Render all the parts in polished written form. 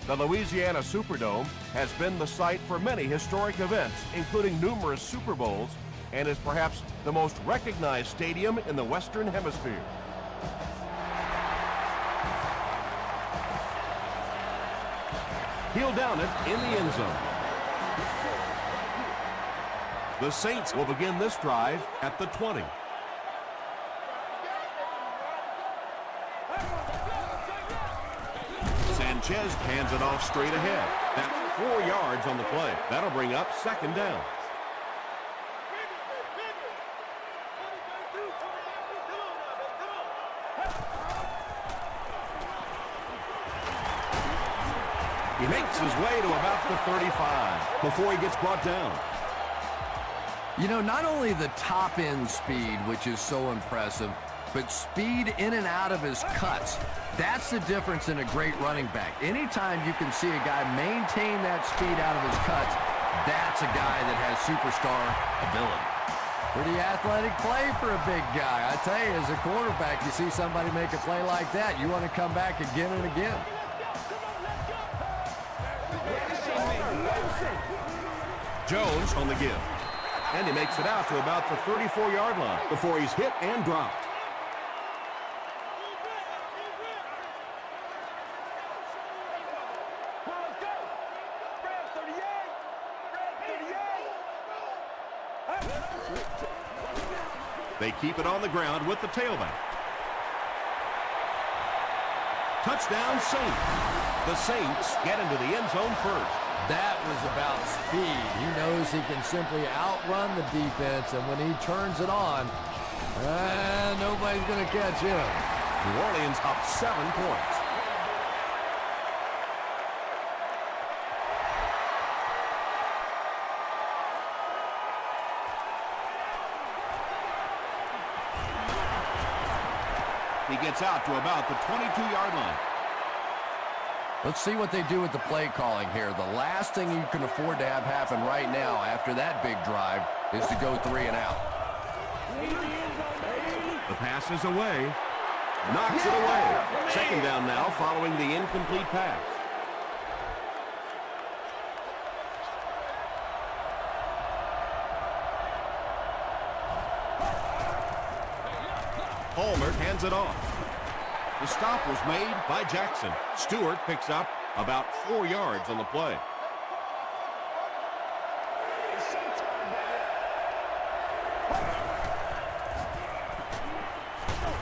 The Louisiana Superdome has been the site for many historic events, including numerous Super Bowls, and is perhaps the most recognized stadium in the Western Hemisphere. He'll down it in the end zone. The Saints will begin this drive at the 20. Sanchez hands it off straight ahead. That's 4 yards on the play. That'll bring up second down. He makes his way to about the 35 before he gets brought down. You know, not only the top-end speed, which is so impressive, but speed in and out of his cuts. That's the difference in a great running back. Anytime you can see a guy maintain that speed out of his cuts, that's a guy that has superstar ability. Pretty athletic play for a big guy. I tell you, as a quarterback, you see somebody make a play like that, you want to come back again and again. Jones on the give. And he makes it out to about the 34-yard line before he's hit and dropped. They keep it on the ground with the tailback. Touchdown Saints. The Saints get into the end zone first. That was about speed. He knows he can simply outrun the defense, and when he turns it on, nobody's going to catch him. New Orleans up 7 points. He gets out to about the 22-yard line. Let's see what they do with the play calling here. The last thing you can afford to have happen right now after that big drive is to go 3 and out. The pass is away. Knocks it away. Second down now following the incomplete pass. Palmer hands it off. The stop was made by Jackson. Stewart picks up about 4 yards on the play.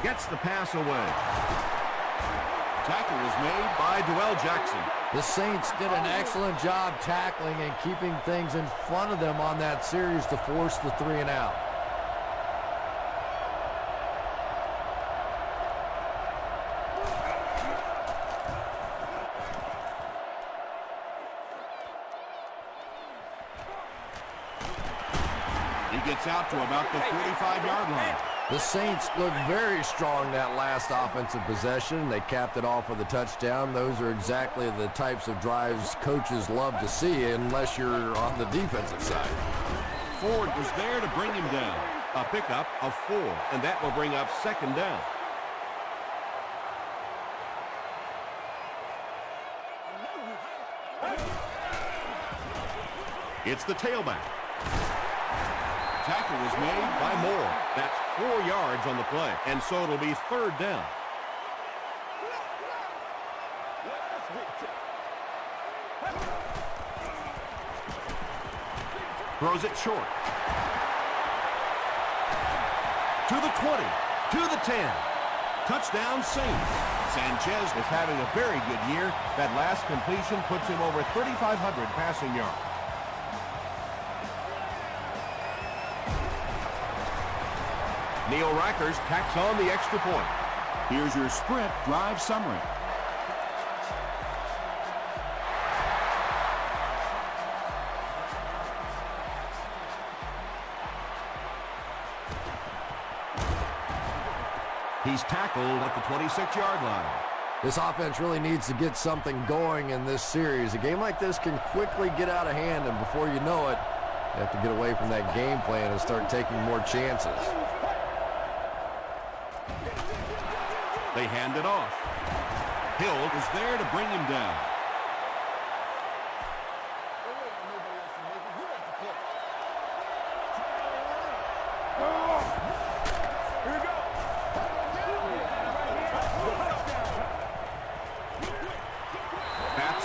Gets the pass away. Tackle was made by Dwell Jackson. The Saints did an excellent job tackling and keeping things in front of them on that series to force the 3 and out. Gets out to about the 45-yard line. The Saints looked very strong that last offensive possession. They capped it off with a touchdown. Those are exactly the types of drives coaches love to see unless you're on the defensive side. Ford was there to bring him down. A pickup of 4, and that will bring up second down. It's the tailback. Tackle was made by Moore. That's 4 yards on the play, and so it'll be third down. Throws it short. To the 20, to the 10. Touchdown Saints. Sanchez is having a very good year. That last completion puts him over 3,500 passing yards. Neil Rackers tacks on the extra point. Here's your Sprint drive summary. He's tackled at the 26-yard line. This offense really needs to get something going in this series. A game like this can quickly get out of hand, and before you know it, you have to get away from that game plan and start taking more chances. They hand it off. Hill is there to bring him down.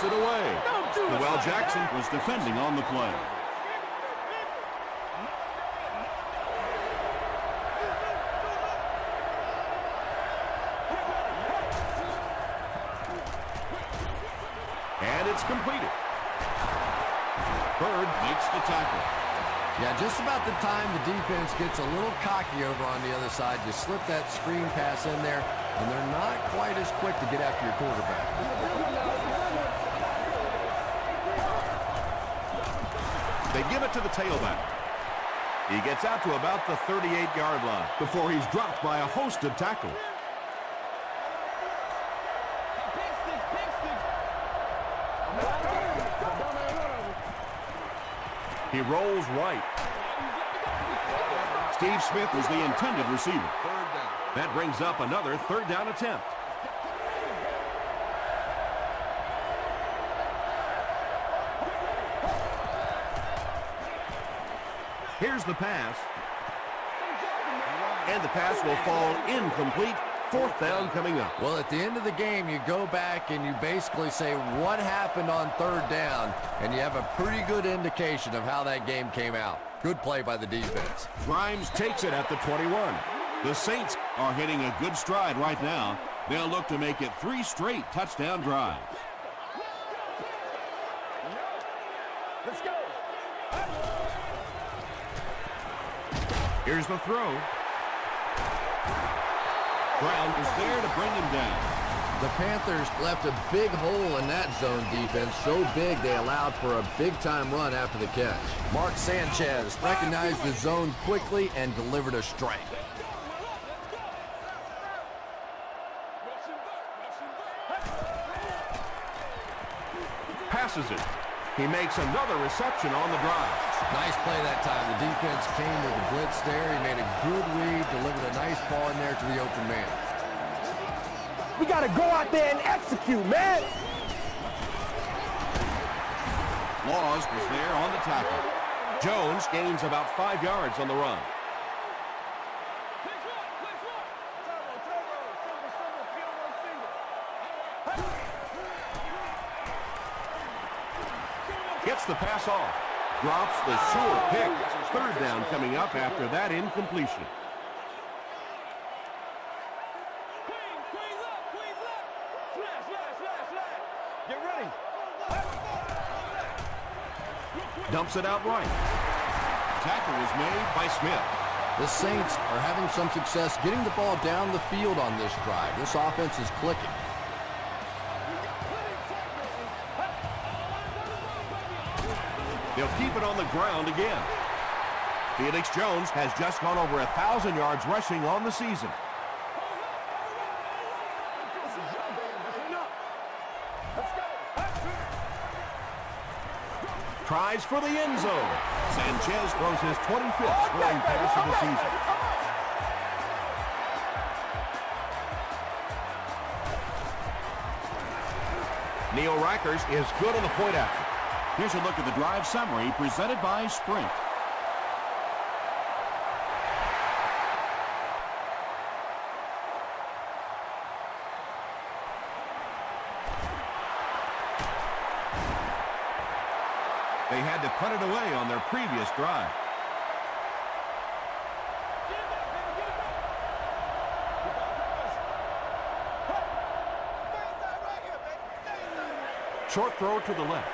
puts it away. Well, Jackson was defending on the play. And it's completed. Bird makes the tackle. Yeah, just about the time the defense gets a little cocky over on the other side, you slip that screen pass in there, and they're not quite as quick to get after your quarterback. They give it to the tailback. He gets out to about the 38-yard line before he's dropped by a host of tackles. He rolls right. Steve Smith is the intended receiver. That brings up another third down attempt. Here's the pass. And the pass will fall incomplete. Fourth down coming up. Well, at the end of the game, you go back and you basically say what happened on third down, and you have a pretty good indication of how that game came out. Good play by the defense. Grimes takes it at the 21. The Saints are hitting a good stride right now. They'll look to make it 3 straight touchdown drives. Let's go. Here's the throw. Brown is there to bring him down. The Panthers left a big hole in that zone defense, so big they allowed for a big-time run after the catch. Mark Sanchez recognized the zone quickly and delivered a strike. Passes it. He makes another reception on the drive. Nice play that time. The defense came with a blitz there. He made a good read, delivered a nice ball in there to the open man. We got to go out there and execute, man. Laws was there on the tackle. Jones gains about 5 yards on the run. Gets the pass off. Drops the sure pick. Third down coming up after that incompletion. Get ready. Dumps it out right. Tackle was made by Smith. The Saints are having some success getting the ball down the field on this drive. This offense is clicking. They'll keep it on the ground again. Felix Jones has just gone over 1,000 yards rushing on the season. Tries for the end zone. Sanchez throws his 25th scoring pass of the season. Neil Rackers is good on the point after. Here's a look at the drive summary presented by Sprint. They had to punt it away on their previous drive. Short throw to the left.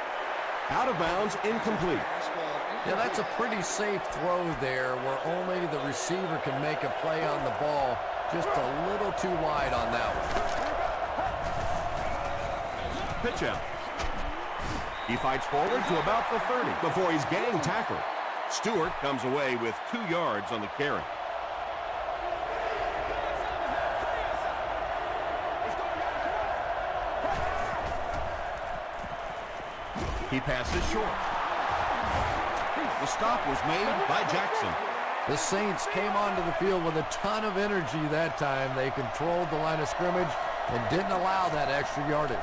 Out of bounds, incomplete. Yeah, that's a pretty safe throw there where only the receiver can make a play on the ball. Just a little too wide on that one. Pitch out. He fights forward to about the 30 before he's gang tackled. Stewart comes away with 2 yards on the carry. He passes short. The stop was made by Jackson. The Saints came onto the field with a ton of energy that time. They controlled the line of scrimmage and didn't allow that extra yardage.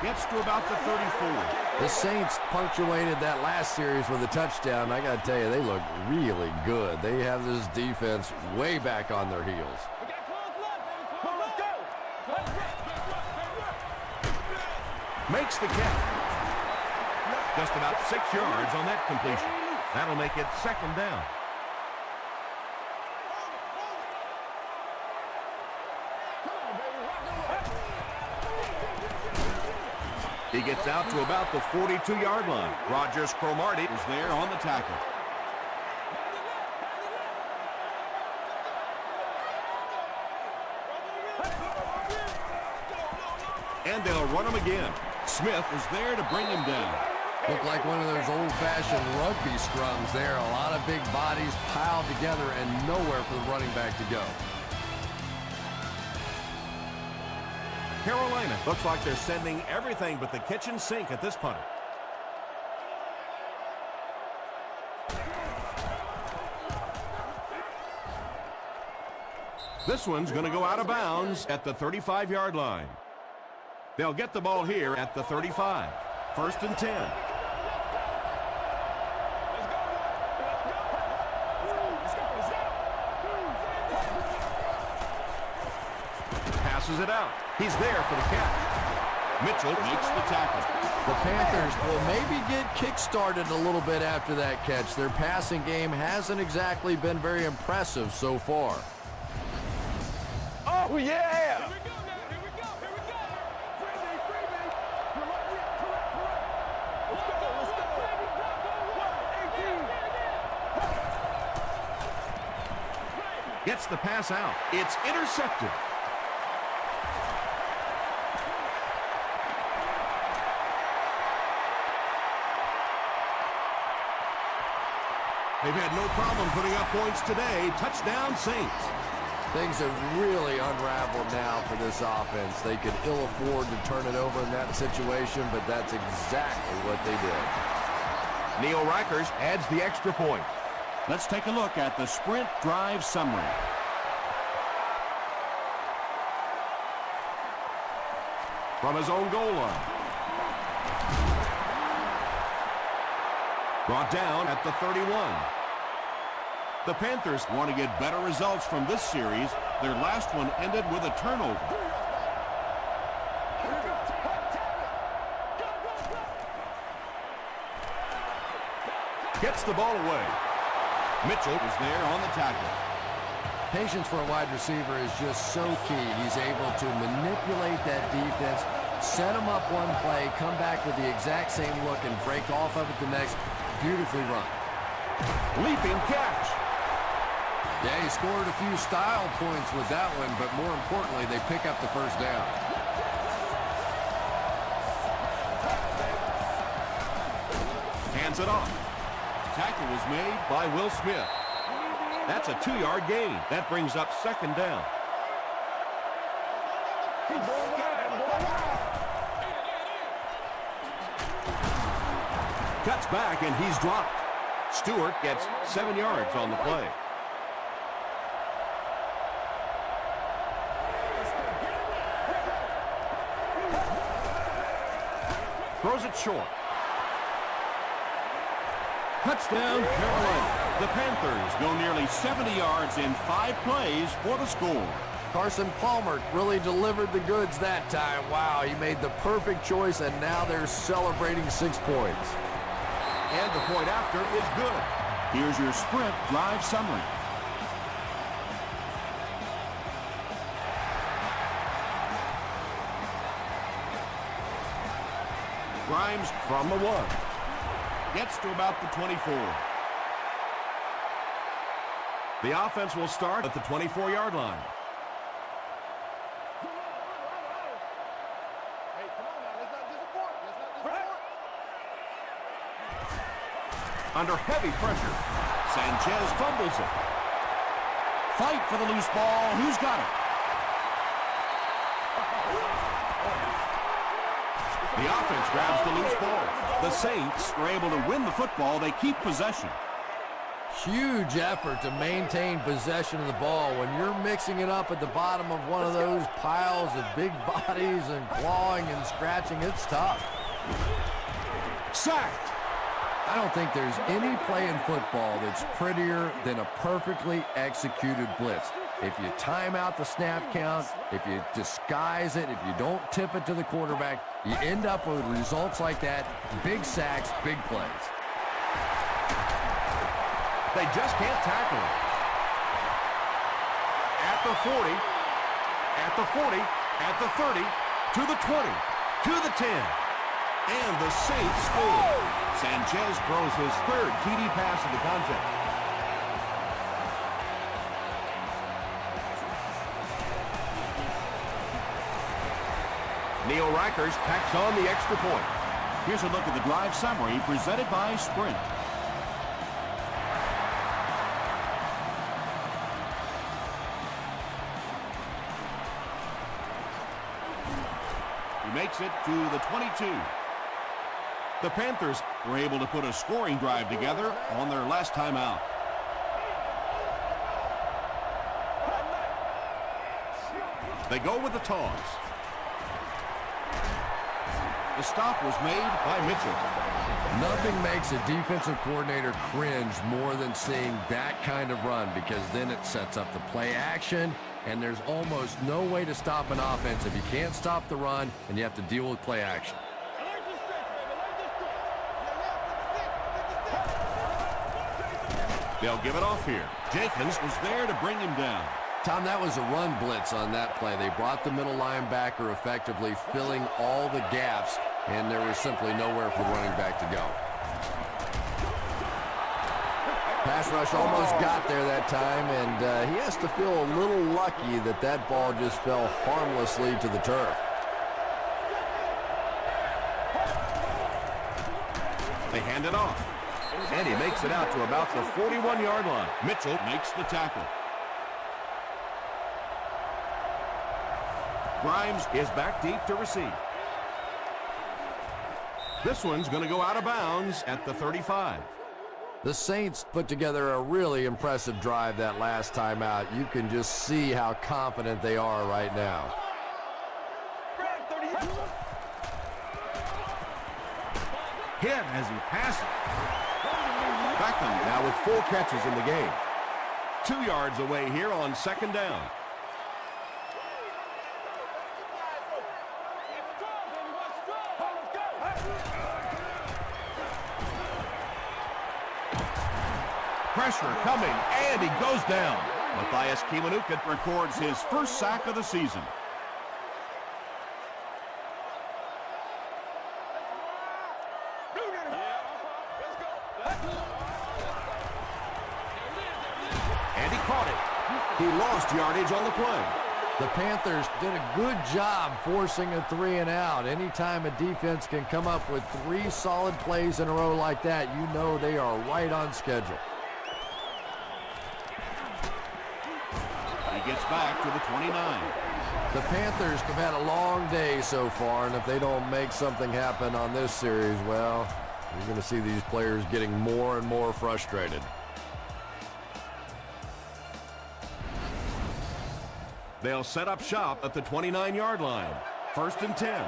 Gets to about the 34. The Saints punctuated that last series with a touchdown. I got to tell you, they look really good. They have this defense way back on their heels. Makes the catch. Just about 6 yards on that completion. That'll make it second down. He gets out to about the 42-yard line. Rogers Cromartie is there on the tackle. And they'll run him again. Smith is there to bring him down. Looked like one of those old-fashioned rugby scrums there. A lot of big bodies piled together and nowhere for the running back to go. Carolina looks like they're sending everything but the kitchen sink at this punter. This one's going to go out of bounds at the 35-yard line. They'll get the ball here at the 35. 1st and 10. Passes it out. He's there for the catch. Mitchell makes the tackle. The Panthers will maybe get kick-started a little bit after that catch. Their passing game hasn't exactly been very impressive so far. Oh, yeah! Gets the pass out. It's intercepted. They've had no problem putting up points today. Touchdown, Saints. Things have really unraveled now for this offense. They could ill afford to turn it over in that situation, but that's exactly what they did. Neil Reichers adds the extra point. Let's take a look at the sprint drive summary. From his own goal line. Brought down at the 31. The Panthers want to get better results from this series. Their last one ended with a turnover. Gets the ball away. Mitchell is there on the tackle. Patience for a wide receiver is just so key. He's able to manipulate that defense, set him up one play, come back with the exact same look, and break off of it the next. Beautifully run. Leaping catch. Yeah, he scored a few style points with that one, but more importantly, they pick up the first down. Hands it off. Tackle was made by Will Smith. That's a 2-yard gain. That brings up second down. Cuts back and he's dropped. Stewart gets 7 yards on the play. Throws it short. Touchdown, Carolina. The Panthers go nearly 70 yards in 5 plays for the score. Carson Palmer really delivered the goods that time. Wow, he made the perfect choice, and now they're celebrating 6 points. And the point after is good. Here's your sprint drive summary. Grimes from the 1. Gets to about the 24. The offense will start at the 24-yard line. Under heavy pressure, Sanchez fumbles it. Fight for the loose ball. Who's got it? The offense grabs the loose ball. The Saints are able to win the football. They keep possession. Huge effort to maintain possession of the ball. When you're mixing it up at the bottom of one of those piles of big bodies and clawing and scratching, it's tough. Sacked. I don't think there's any play in football that's prettier than a perfectly executed blitz. If you time out the snap count, if you disguise it, if you don't tip it to the quarterback, you end up with results like that. Big sacks, big plays. They just can't tackle him. At the 40, at the 40, at the 30, to the 20, to the 10. And the Saints score. Sanchez throws his third TD pass of the contest. Neil Reichers tacks on the extra point. Here's a look at the drive summary presented by Sprint. He makes it to the 22. The Panthers were able to put a scoring drive together on their last time out. They go with the toss. The stop was made by Mitchell. Nothing makes a defensive coordinator cringe more than seeing that kind of run, because then it sets up the play action, and there's almost no way to stop an offense if you can't stop the run and you have to deal with play action. They'll give it off here. Jenkins was there to bring him down. Tom, that was a run blitz on that play. They brought the middle linebacker effectively filling all the gaps, and there was simply nowhere for the running back to go. Pass rush almost got there that time, and he has to feel a little lucky that that ball just fell harmlessly to the turf. They hand it off. And he makes it out to about the 41-yard line. Mitchell makes the tackle. Grimes is back deep to receive. This one's going to go out of bounds at the 35. The Saints put together a really impressive drive that last time out. You can just see how confident they are right now. Hit as he passes. Beckham now with 4 catches in the game. 2 yards away here on second down. Pressure coming, and he goes down. Matthias Kiwanuka records his first sack of the season. And he caught it. He lost yardage on the play. The Panthers did a good job forcing a 3 and out. Anytime a defense can come up with 3 solid plays in a row like that, you know they are right on schedule. He gets back to the 29. The Panthers have had a long day so far, and if they don't make something happen on this series, well, you're going to see these players getting more and more frustrated. They'll set up shop at the 29-yard line. 1st and 10.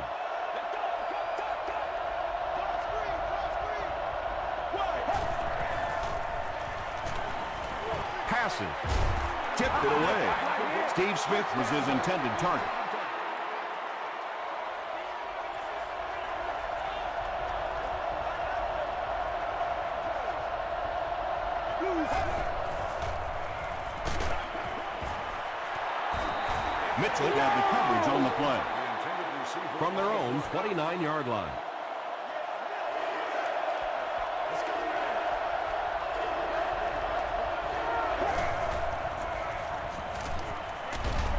Passing. Tipped it away. Steve Smith was his intended target. Mitchell had the coverage on the play from their own 29-yard line.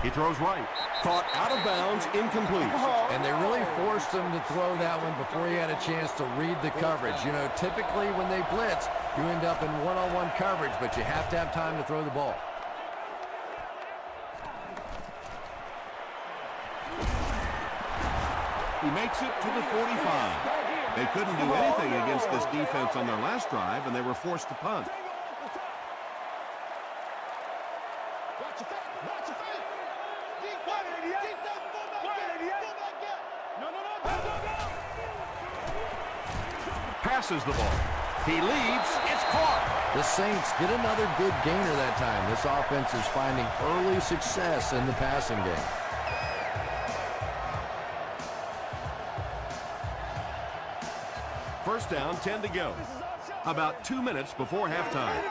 He throws right. Caught out of bounds, incomplete. And they really forced him to throw that one before he had a chance to read the coverage. You know, typically when they blitz, you end up in one-on-one coverage, but you have to have time to throw the ball. He makes it to the 45. They couldn't do anything against this defense on their last drive, and they were forced to punt. passes the ball. He leaves. It's caught. The Saints get another good gainer that time. This offense is finding early success in the passing game. First down, 10 to go. About 2 minutes before halftime.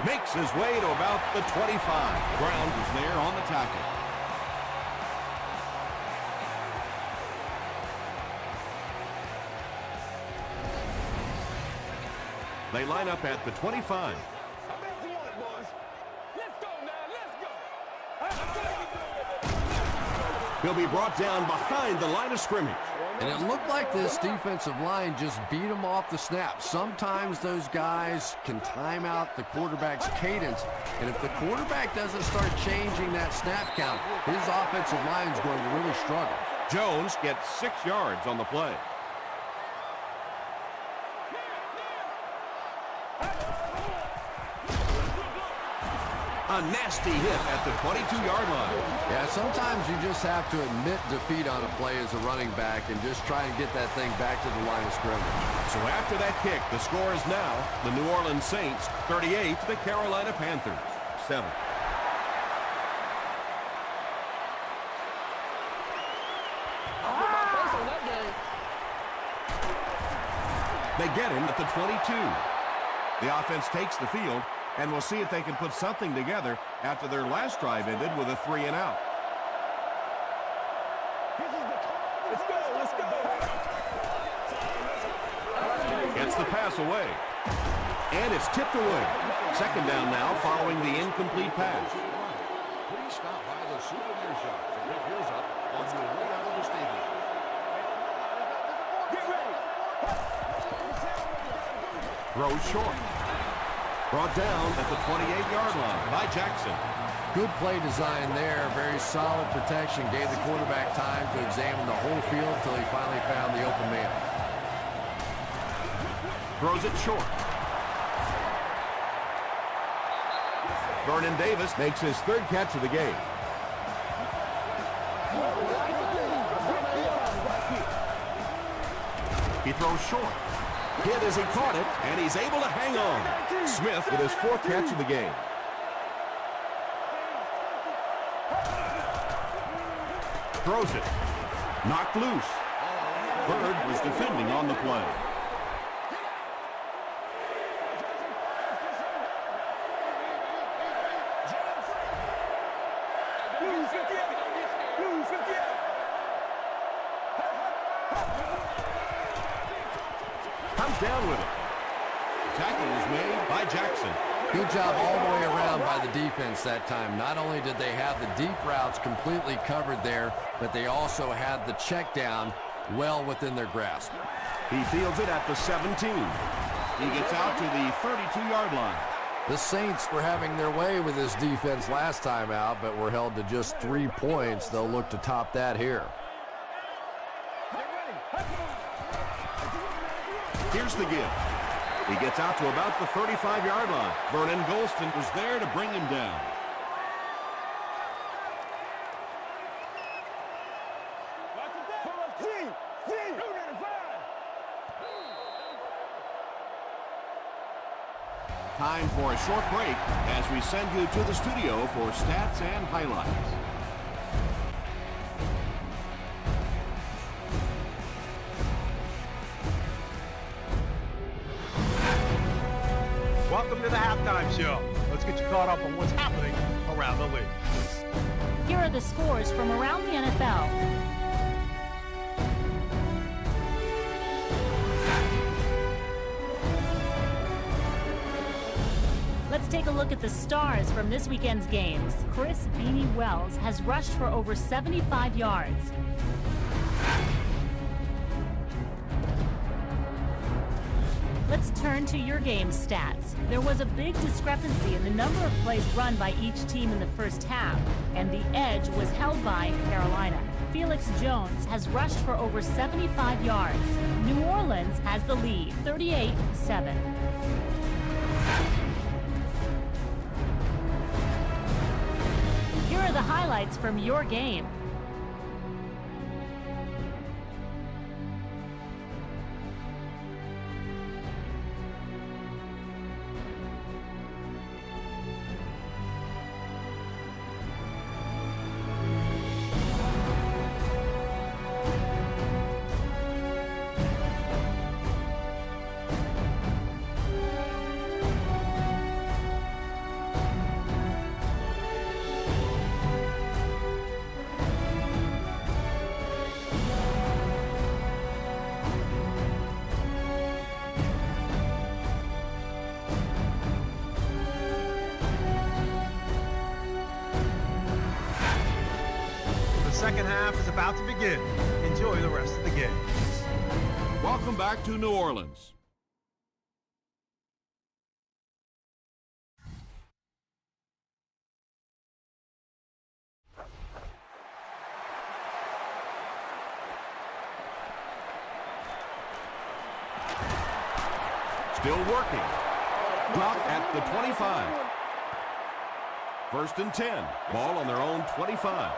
Makes his way to about the 25. Ground is there on the tackle. They line up at the 25. He'll be brought down behind the line of scrimmage. And it looked like this defensive line just beat him off the snap. Sometimes those guys can time out the quarterback's cadence. And if the quarterback doesn't start changing that snap count, his offensive line is going to really struggle. Jones gets 6 yards on the play. A nasty hit at the 22-yard line. Yeah, sometimes you just have to admit defeat on a play as a running back and just try and get that thing back to the line of scrimmage. So after that kick, the score is now the New Orleans Saints 38, the Carolina Panthers 7. They get him at the 22. The offense takes the field, and we'll see if they can put something together after their last drive ended with a 3-and-out. Let's go. Gets the pass away. And it's tipped away. Second down now following the incomplete pass. Please stop by the souvenir shop to pick yours up on your way out of the stadium. Get ready. Throws short. Brought down at the 28-yard line by Jackson. Good play design there. Very solid protection. Gave the quarterback time to examine the whole field until he finally found the open man. Throws it short. Vernon Davis makes his third catch of the game. He throws short. Hit as he caught it, and he's able to hang on. Smith with his fourth catch of the game. Throws it. Knocked loose. Bird was defending on the play. Comes down with it. Tackle is made by Jackson. Good job all the way around by the defense that time. Not only did they have the deep routes completely covered there, but they also had the check down well within their grasp. He fields it at the 17. He gets out to the 32-yard line. The Saints were having their way with this defense last time out, but were held to just 3 points. They'll look to top that here. Here's the give. He gets out to about the 35-yard line. Vernon Golston was there to bring him down. Time for a short break as we send you to the studio for stats and highlights. Welcome to the halftime show. Let's get you caught up on what's happening around the league. Here are the scores from around the NFL. Let's take a look at the stars from this weekend's games. Chris Beanie Wells has rushed for over 75 yards. Let's turn to your game stats. There was a big discrepancy in the number of plays run by each team in the first half, and the edge was held by Carolina. Felix Jones has rushed for over 75 yards. New Orleans has the lead, 38-7. are the highlights from your game. The second half is about to begin. Enjoy the rest of the game. Welcome back to New Orleans. Still working. Drop at the 25. First and 10. Ball on their own 25.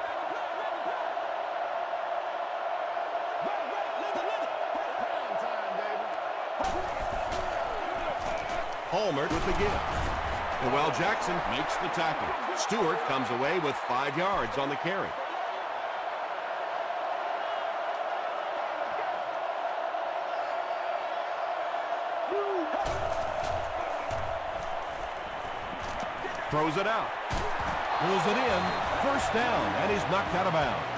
Palmer with the give. Well, Jackson makes the tackle. Stewart comes away with 5 yards on the carry. Throws it out. Pulls it in. First down, and he's knocked out of bounds.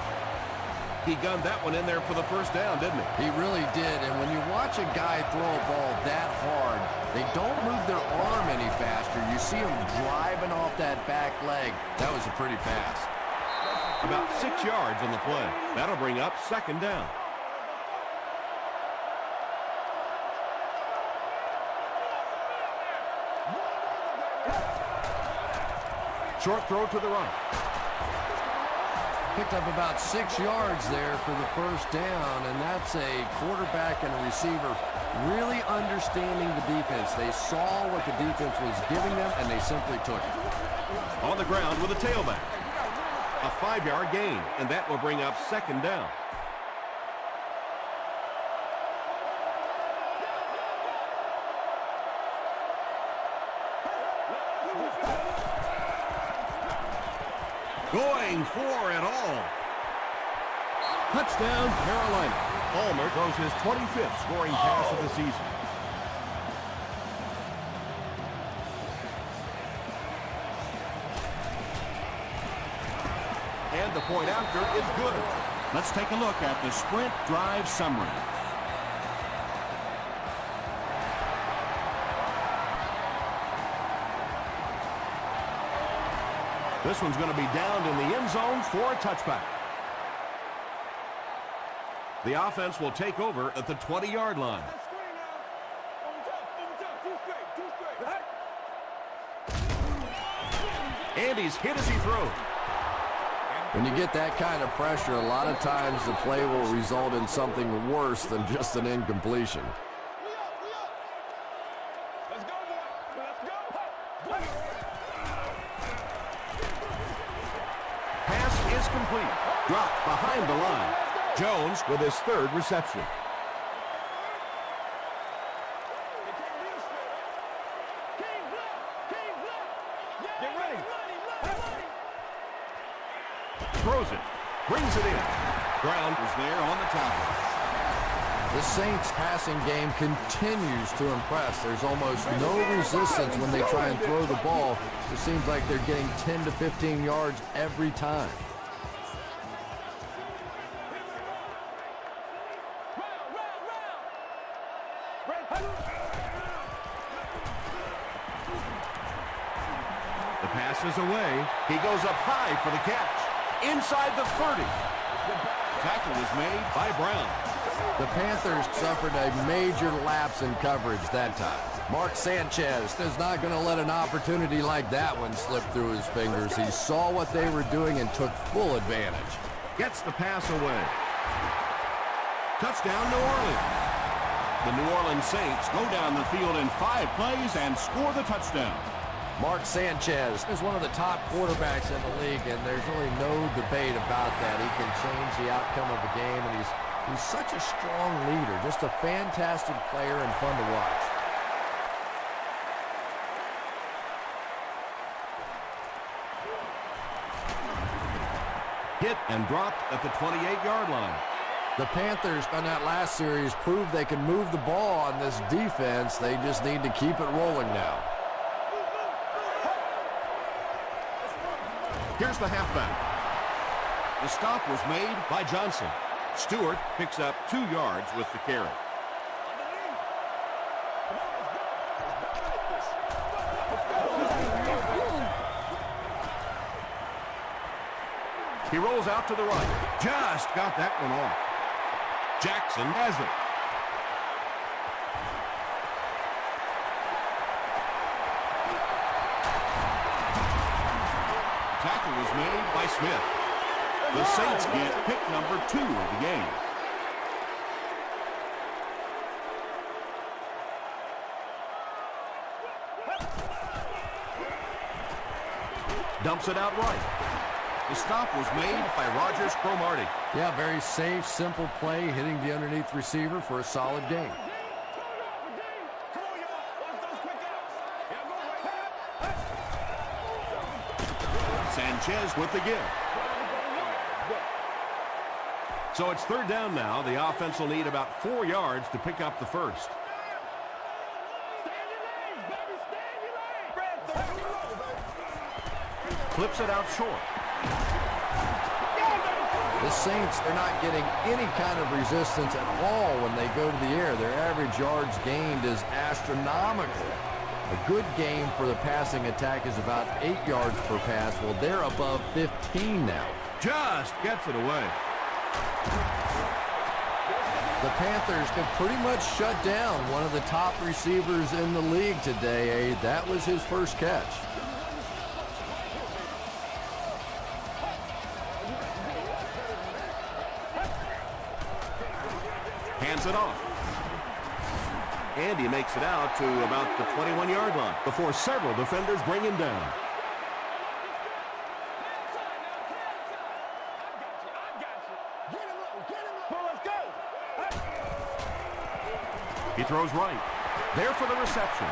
He gunned that one in there for the first down, didn't he? He really did, and when you watch a guy throw a ball that hard, they don't move their arm any faster. You see him driving off that back leg. That was a pretty pass. About 6 yards on the play. That'll bring up second down. Short throw to the right. Picked up about 6 yards there for the first down, and that's a quarterback and a receiver really understanding the defense. They saw what the defense was giving them, and they simply took it. On the ground with a tailback. A 5-yard gain, and that will bring up second down. Going for it all. Touchdown, Carolina. Palmer throws his 25th scoring pass of the season. And the point after is good. Let's take a look at the sprint drive summary. This one's going to be downed in the end zone for a touchback. The offense will take over at the 20-yard line. And he's hit as he throws. When you get that kind of pressure, a lot of times the play will result in something worse than just an incompletion. Complete. Dropped behind the line. Jones with his third reception. Throws it. Brings it in. Brown is there on the tackle. The Saints' passing game continues to impress. There's almost no resistance when they try and throw the ball. It seems like they're getting 10 to 15 yards every time. The pass is away. He goes up high for the catch. Inside the 30. Tackle was made by Brown. The Panthers suffered a major lapse in coverage that time. Mark Sanchez is not going to let an opportunity like that one slip through his fingers. He saw what they were doing and took full advantage. Gets the pass away. Touchdown, New Orleans. The New Orleans Saints go down the field in 5 plays and score the touchdown. Mark Sanchez is one of the top quarterbacks in the league, and there's really no debate about that. He can change the outcome of a game, and he's such a strong leader, just a fantastic player and fun to watch. Hit and dropped at the 28-yard line. The Panthers on that last series proved they can move the ball on this defense. They just need to keep it rolling now. Here's the halfback. The stop was made by Johnson. Stewart picks up 2 yards with the carry. He rolls out to the right. Just got that one off. Jackson has it. Tackle was made by Smith. The Saints get pick number 2 of the game. Dumps it out right. The stop was made by Rogers Cromartie. Yeah, very safe, simple play, hitting the underneath receiver for a solid gain. Sanchez with the give. So it's 3rd down now. The offense will need about 4 yards to pick up the first. Flips it out short. The Saints, they're not getting any kind of resistance at all when they go to the air. Their average yards gained is astronomical. A good game for the passing attack is about 8 yards per pass. Well, they're above 15 now. Just gets it away. The Panthers have pretty much shut down one of the top receivers in the league today. That was his first catch. Hands it off. And he makes it out to about the 21-yard line before several defenders bring him down. He throws right. There for the reception.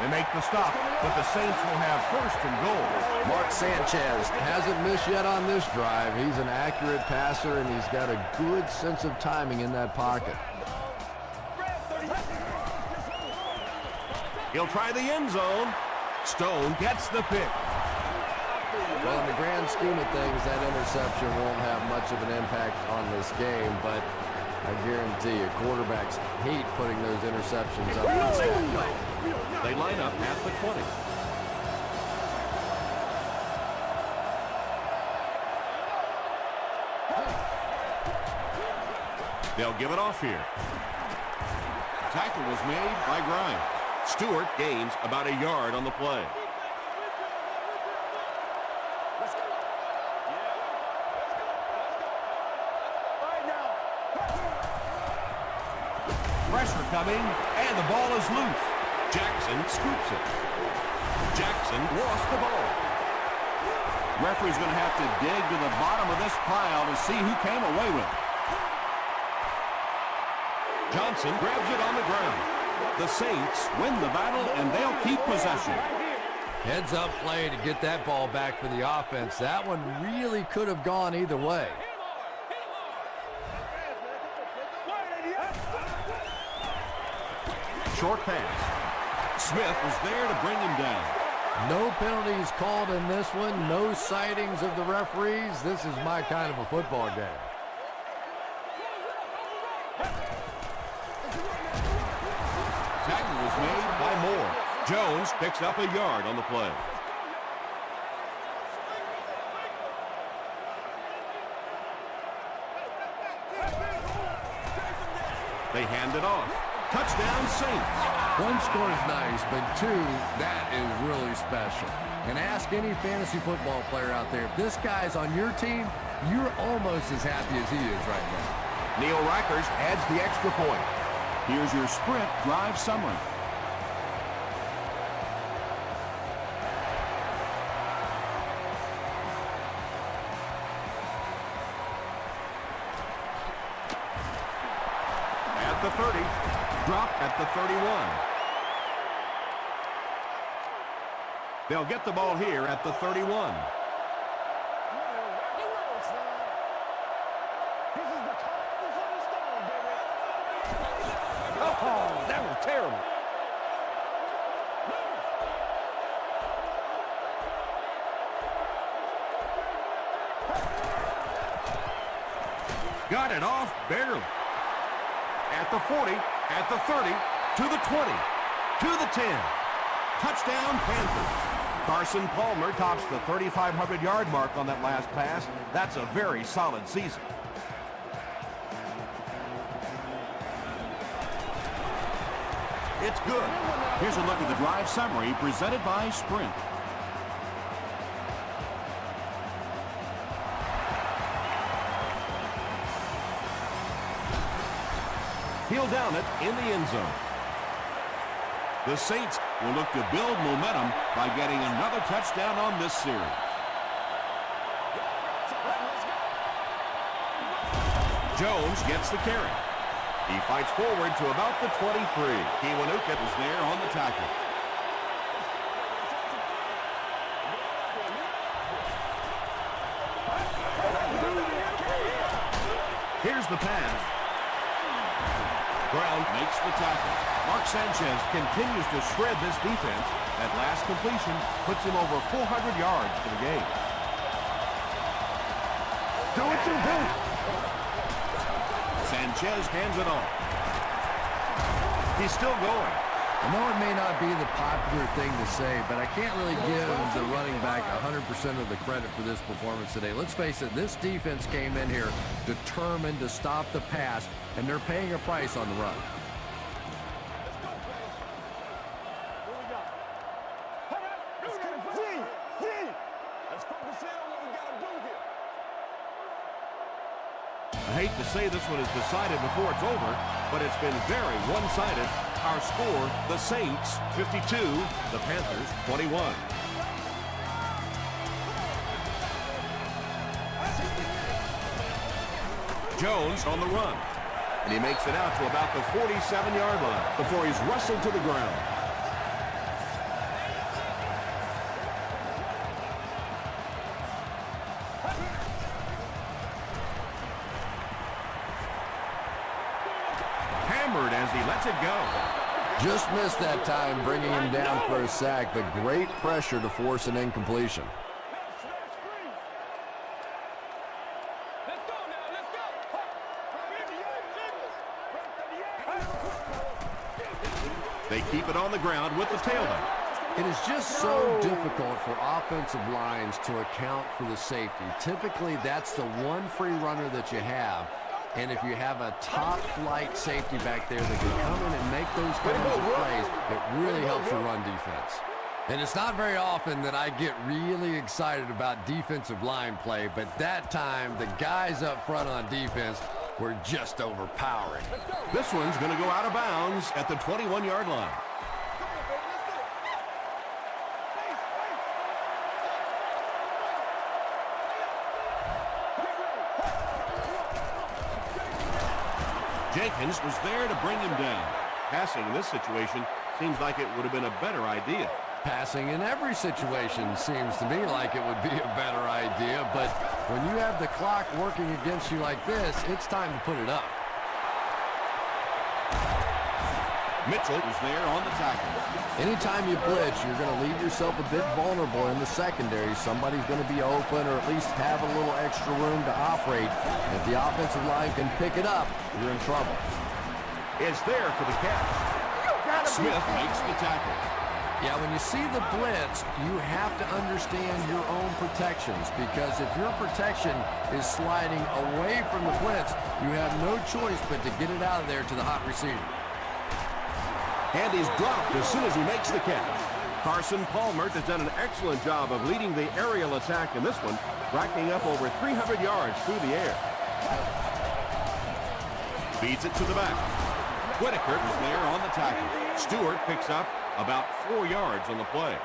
They make the stop, but the Saints will have 1st and goal. Mark Sanchez hasn't missed yet on this drive. He's an accurate passer, and he's got a good sense of timing in that pocket. He'll try the end zone. Stone gets the pick. Well, in the grand scheme of things, that interception won't have much of an impact on this game, but I guarantee you, quarterbacks hate putting those interceptions up in the stat. They line up at the 20. They'll give it off here. Tackle was made by Grimes. Stewart gains about a yard on the play. Pressure coming, and the ball is loose. Jackson scoops it. Jackson lost the ball. Referee's going to have to dig to the bottom of this pile to see who came away with it. Johnson grabs it on the ground. The Saints win the battle, and they'll keep possession. Heads up play to get that ball back for the offense. That one really could have gone either way. Short pass. Smith was there to bring him down. No penalties called in this one. No sightings of the referees. This is my kind of a football game. Tackle was made by Moore. Jones picks up a yard on the play. They hand it off. Touchdown Saints. One score is nice, but 2, that is really special. And ask any fantasy football player out there, if this guy's on your team, you're almost as happy as he is right now. Neil Reichers adds the extra point. Here's your sprint drive summary. at the 30. Dropped at the 31. They'll get the ball here at the 31. Oh, that was terrible. Got it off barely. At the 40, at the 30, to the 20, to the 10. Touchdown, Panthers. Carson Palmer tops the 3,500-yard mark on that last pass. That's a very solid season. It's good. Here's a look at the drive summary presented by Sprint. He'll down it in the end zone. The Saints will look to build momentum by getting another touchdown on this series. Jones gets the carry. He fights forward to about the 23. Kiwanuka is there on the tackle. Here's the pass. Brown makes the tackle. Mark Sanchez continues to shred this defense. That last completion puts him over 400 yards for the game. Do what you do. Sanchez hands it off. He's still going. I know it may not be the popular thing to say, but I can't really give the running back 100% of the credit for this performance today. Let's face it, this defense came in here determined to stop the pass, and they're paying a price on the run. I hate to say this one is decided before it's over, but it's been very one-sided. Our score, the Saints 52, the Panthers 21. Jones on the run, and he makes it out to about the 47-yard line before he's wrestled to the ground. Hammered as he lets it go. Just missed that time, bringing him down for a sack, but great pressure to force an incompletion. They keep it on the ground with the tailback. It is just so difficult for offensive lines to account for the safety. Typically, that's the one free runner that you have. And if you have a top-flight safety back there that can come in and make those kinds of plays, it really helps your run defense. And it's not very often that I get really excited about defensive line play, but that time, the guys up front on defense were just overpowering. This one's going to go out of bounds at the 21-yard line. Jenkins was there to bring him down. Passing in this situation seems like it would have been a better idea. Passing in every situation seems to me like it would be a better idea, but when you have the clock working against you like this, it's time to put it up. Mitchell is there on the tackle. Anytime you blitz, you're going to leave yourself a bit vulnerable in the secondary. Somebody's going to be open or at least have a little extra room to operate. If the offensive line can pick it up, you're in trouble. Is there for the catch. Smith makes the tackle. Yeah, when you see the blitz, you have to understand your own protections, because if your protection is sliding away from the blitz, you have no choice but to get it out of there to the hot receiver. And he's dropped as soon as he makes the catch. Carson Palmer has done an excellent job of leading the aerial attack in this one, racking up over 300 yards through the air. Feeds it to the back. Whitaker is there on the tackle. Stewart picks up about 4 yards on the play.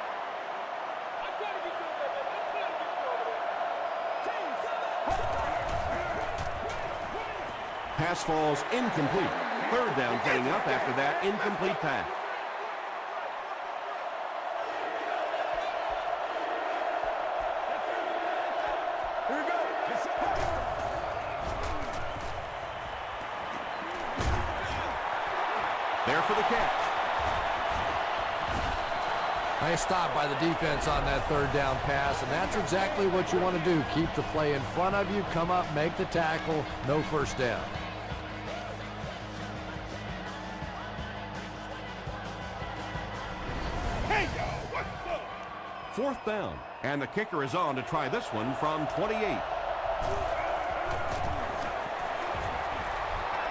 Pass falls incomplete. Third down coming up after that incomplete pass. There for the catch. Nice stop by the defense on that third down pass, and that's exactly what you want to do. Keep the play in front of you, come up, make the tackle, no first down. Fourth down, and the kicker is on to try this one from 28.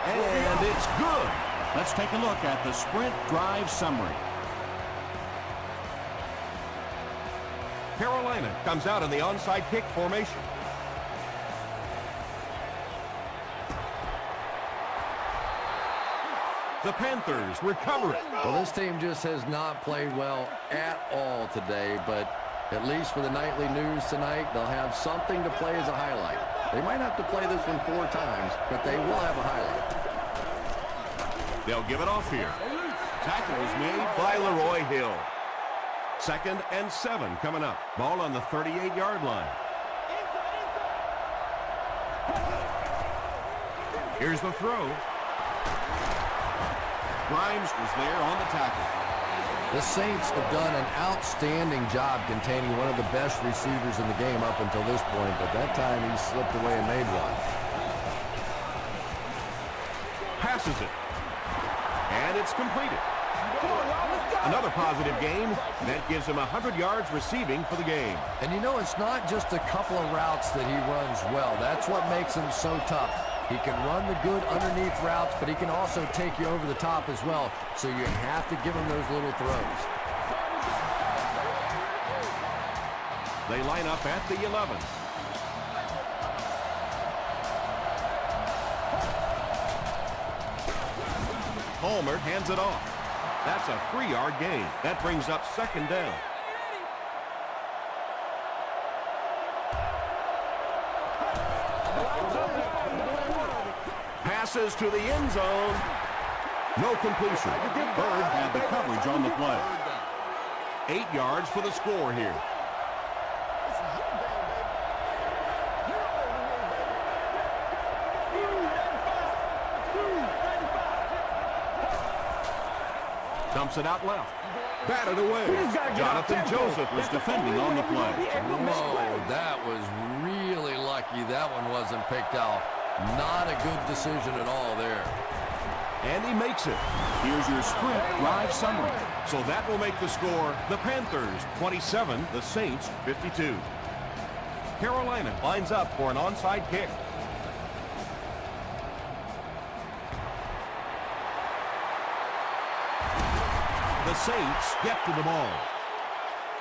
And it's good. Let's take a look at the sprint drive summary. Carolina comes out in the onside kick formation. The Panthers recover it. Well, this team just has not played well at all today, but at least for the nightly news tonight, they'll have something to play as a highlight. They might have to play this one 4 times, but they will have a highlight. They'll give it off here. Tackle is made by Leroy Hill. 2nd and 7 coming up. Ball on the 38-yard line. Here's the throw. Grimes was there on the tackle. The Saints have done an outstanding job containing one of the best receivers in the game up until this point, but that time he slipped away and made one. Passes it. And it's completed. Another positive game. That gives him 100 yards receiving for the game. And you know, it's not just a couple of routes that he runs well. That's what makes him so tough. He can run the good underneath routes, but he can also take you over the top as well. So you have to give him those little throws. They line up at the 11. Palmer hands it off. That's a 3-yard gain. That brings up 2nd down. Passes to the end zone. No completion. Bird had the coverage on the play. 8 yards for the score here. Dumps it out left. Batted away. Jonathan Joseph was defending on the play. Whoa, that was really lucky that one wasn't picked off. Not a good decision at all there. And he makes it. Here's your sprint drive summary. So that will make the score the Panthers 27, the Saints 52. Carolina lines up for an onside kick. The Saints get to the ball.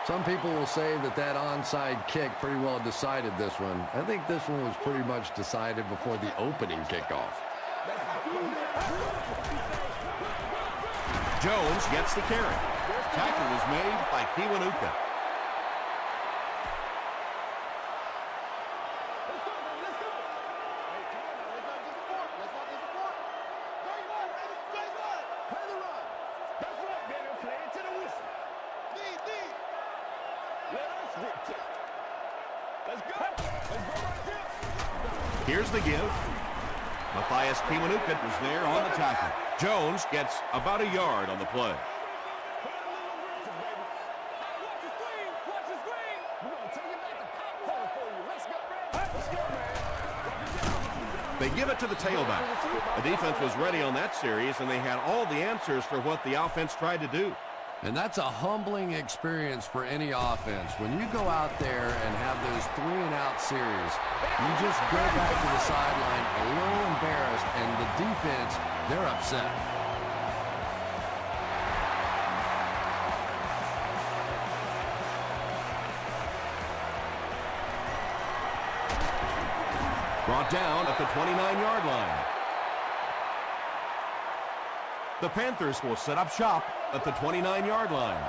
Some people will say that that onside kick pretty well decided this one. I think this one was pretty much decided before the opening kickoff. Jones gets the carry. Tackle is made by Kiwanuka. Here's the give. Matthias Kiwanuka is there on the tackle. Jones gets about a yard on the play. They give it to the tailback. The defense was ready on that series, and they had all the answers for what the offense tried to do. And that's a humbling experience for any offense. When you go out there and have those 3-and-out series, you just go back to the sideline a little embarrassed, and the defense, they're upset. Brought down at the 29-yard line. The Panthers will set up shop at the 29-yard line.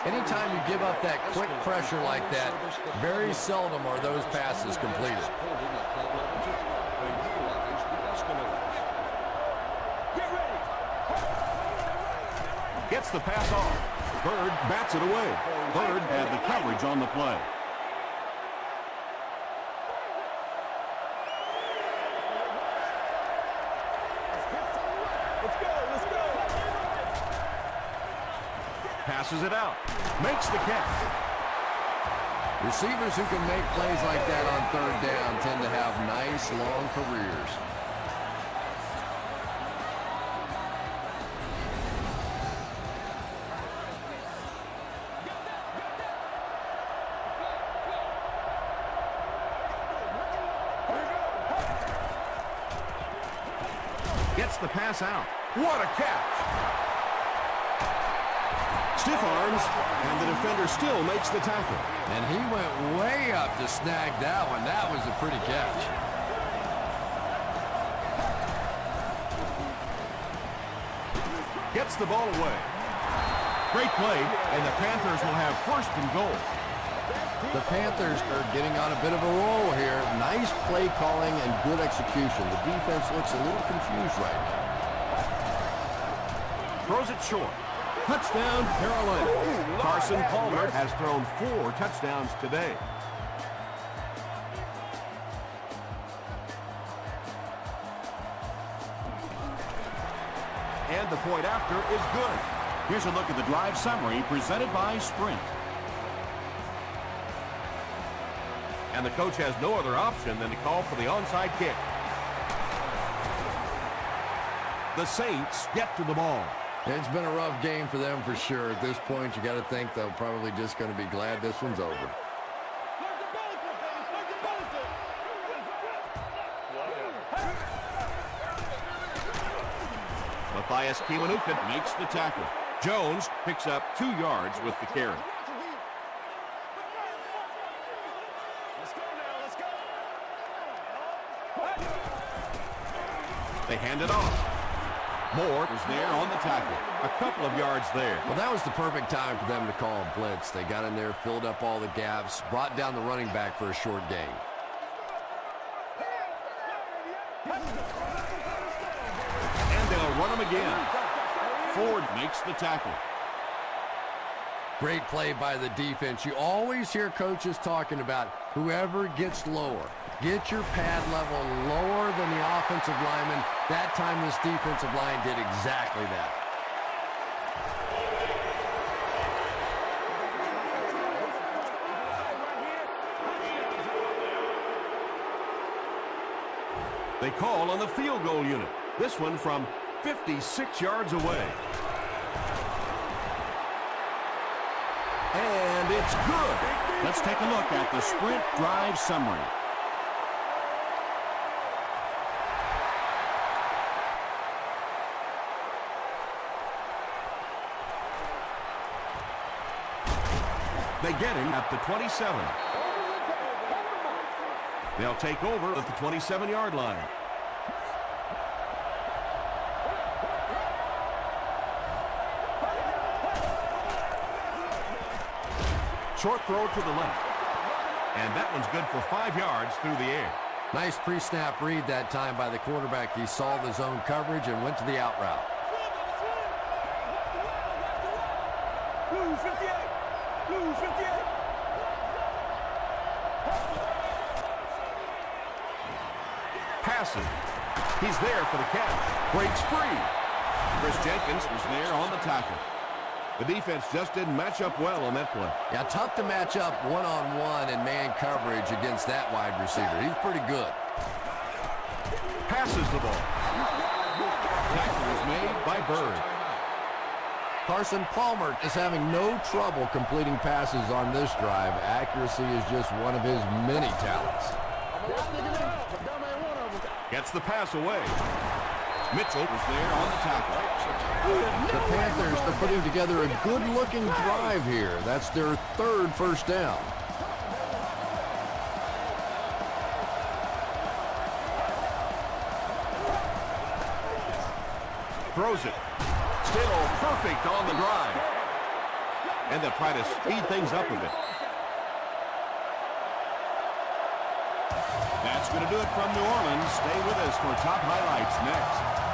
Anytime you give up that quick pressure like that, very seldom are those passes completed. Gets the pass off. Bird bats it away. Bird had the coverage on the play. Passes it out. Makes the catch. Receivers who can make plays like that on third down tend to have nice, long careers. Gets the pass out. What a catch! Stiff arms, and the defender still makes the tackle. And he went way up to snag that one. That was a pretty catch. Gets the ball away. Great play, and the Panthers will have first and goal. The Panthers are getting on a bit of a roll here. Nice play calling and good execution. The defense looks a little confused right now. Throws it short. Touchdown, Carolina. Carson Palmer has thrown 4 touchdowns today. And the point after is good. Here's a look at the drive summary presented by Sprint. And the coach has no other option than to call for the onside kick. The Saints get to the ball. It's been a rough game for them for sure. At this point, you got to think they're probably just going to be glad this one's over. Matthias Kiwanuka makes the tackle. Jones picks up 2 yards with the carry. They hand it off. Moore is there on the tackle. A couple of yards there. Well, that was the perfect time for them to call a blitz. They got in there, filled up all the gaps, brought down the running back for a short gain. And they'll run him again. Ford makes the tackle. Great play by the defense. You always hear coaches talking about whoever gets lower. Get your pad level lower than the offensive lineman. That time this defensive line did exactly that. They call on the field goal unit. This one from 56 yards away. And it's good. Let's take a look at the Sprint drive summary. They get him at the 27. They'll take over at the 27-yard line. Short throw to the left. And that one's good for 5 yards through the air. Nice pre-snap read that time by the quarterback. He saw the zone coverage and went to the out route. Blue 58. Blue 58. Passing. He's there for the catch. Breaks free. Chris Jenkins was there on the tackle. The defense just didn't match up well on that play. Yeah, tough to match up one-on-one and man coverage against that wide receiver. He's pretty good. Passes the ball. Tackle is made by Bird. Carson Palmer is having no trouble completing passes on this drive. Accuracy is just one of his many talents. Gets the pass away. Mitchell was there on the tackle. The Panthers are putting together a good-looking drive here. That's their 3rd first down. Throws it. Still perfect on the drive. and they'll try to speed things up a bit. That's going to do it from New Orleans. Stay with us for top highlights next.